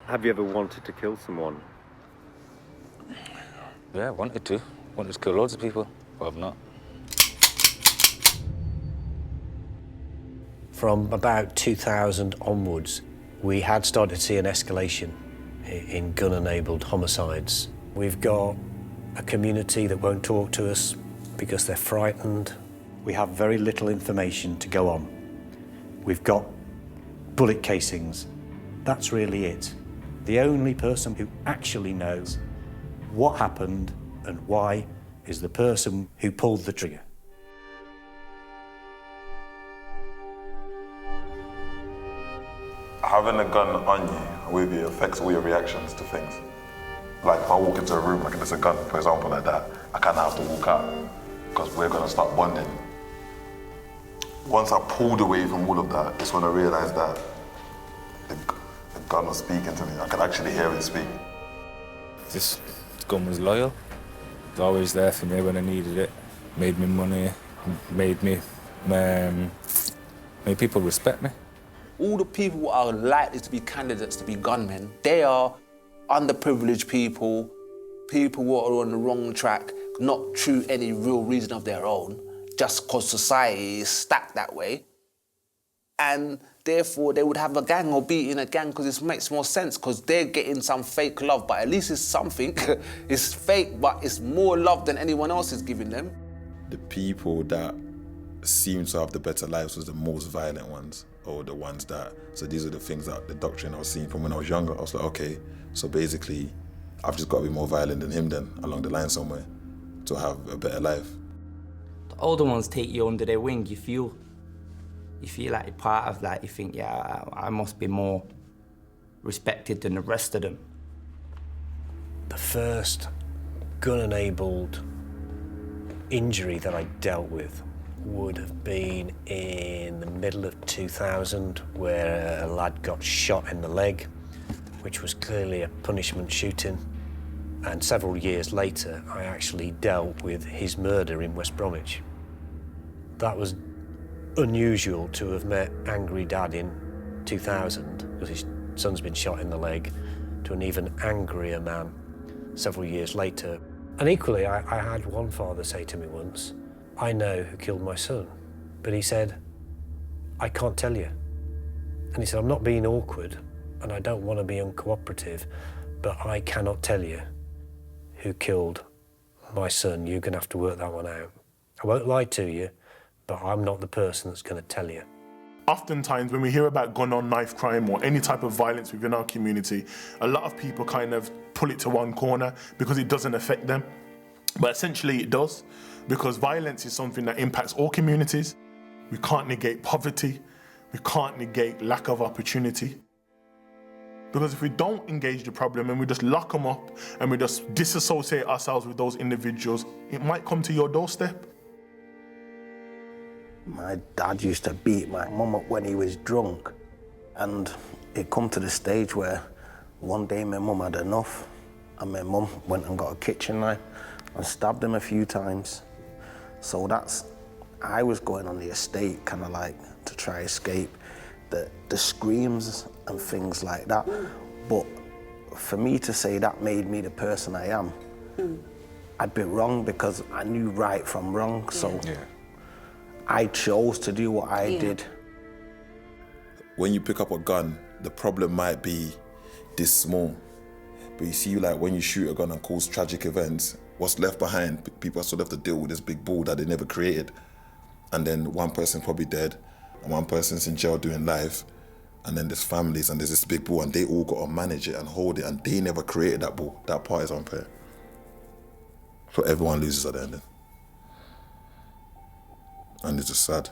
Have you ever wanted to kill someone? Yeah, I wanted to. Wanted to kill loads of people, but I've not. From about 2000 onwards, we had started to see an escalation in gun-enabled homicides. We've got a community that won't talk to us because they're frightened. We have very little information to go on. We've got bullet casings. That's really it. The only person who actually knows what happened and why is the person who pulled the trigger. Having a gun on you with you affects all your reactions to things. Like if I walk into a room, like if it's a gun, for example, like that, I kind of have to walk out because we're gonna start bonding. Once I pulled away from all of that, it's when I realized that the gun was speaking to me. I could actually hear it speak. This gun was loyal. It was always there for me when I needed it. Made me money, made people respect me. All the people who are likely to be candidates to be gunmen, they are underprivileged people, people who are on the wrong track, not through any real reason of their own, just because society is stacked that way. And therefore, they would have a gang or be in a gang because it makes more sense because they're getting some fake love, but at least it's something. It's fake, but it's more love than anyone else is giving them. The people that seem to have the better lives was the most violent ones, or the ones that, so these are the things that the doctrine I was seeing from when I was younger. I was like, okay, so basically, I've just got to be more violent than him then, along the line somewhere, to have a better life. The older ones take you under their wing. You feel like you're part of that. You think, yeah, I must be more respected than the rest of them. The first gun-enabled injury that I dealt with would have been in the middle of 2000, where a lad got shot in the leg, which was clearly a punishment shooting. And several years later, I actually dealt with his murder in West Bromwich. That was unusual to have met angry dad in 2000, because his son's been shot in the leg, to an even angrier man several years later. And equally, I had one father say to me once, I know who killed my son, but he said, I can't tell you. And he said, I'm not being awkward, and I don't want to be uncooperative, but I cannot tell you who killed my son. You're going to have to work that one out. I won't lie to you, but I'm not the person that's going to tell you. Oftentimes, when we hear about gun or knife crime or any type of violence within our community, a lot of people kind of pull it to one corner because it doesn't affect them. But essentially it does, because violence is something that impacts all communities. We can't negate poverty. We can't negate lack of opportunity. Because if we don't engage the problem and we just lock them up and we just disassociate ourselves with those individuals, it might come to your doorstep. My dad used to beat my mum up when he was drunk, and it come to the stage where one day my mum had enough, and my mum went and got a kitchen knife and stabbed him a few times. So I was going on the estate kind of like to try escape the screams and things like that. But for me to say that made me the person I am, I'd be wrong, because I knew right from wrong. So I chose to do what I did. When you pick up a gun, the problem might be this small. But you see, like when you shoot a gun and cause tragic events, what's left behind, people still have to deal with this big ball that they never created. And then one person's probably dead, and one person's in jail doing life, and then there's families, and there's this big ball, and they all got to manage it and hold it, and they never created that ball. That part is unfair. So everyone loses at the end. And it's just sad.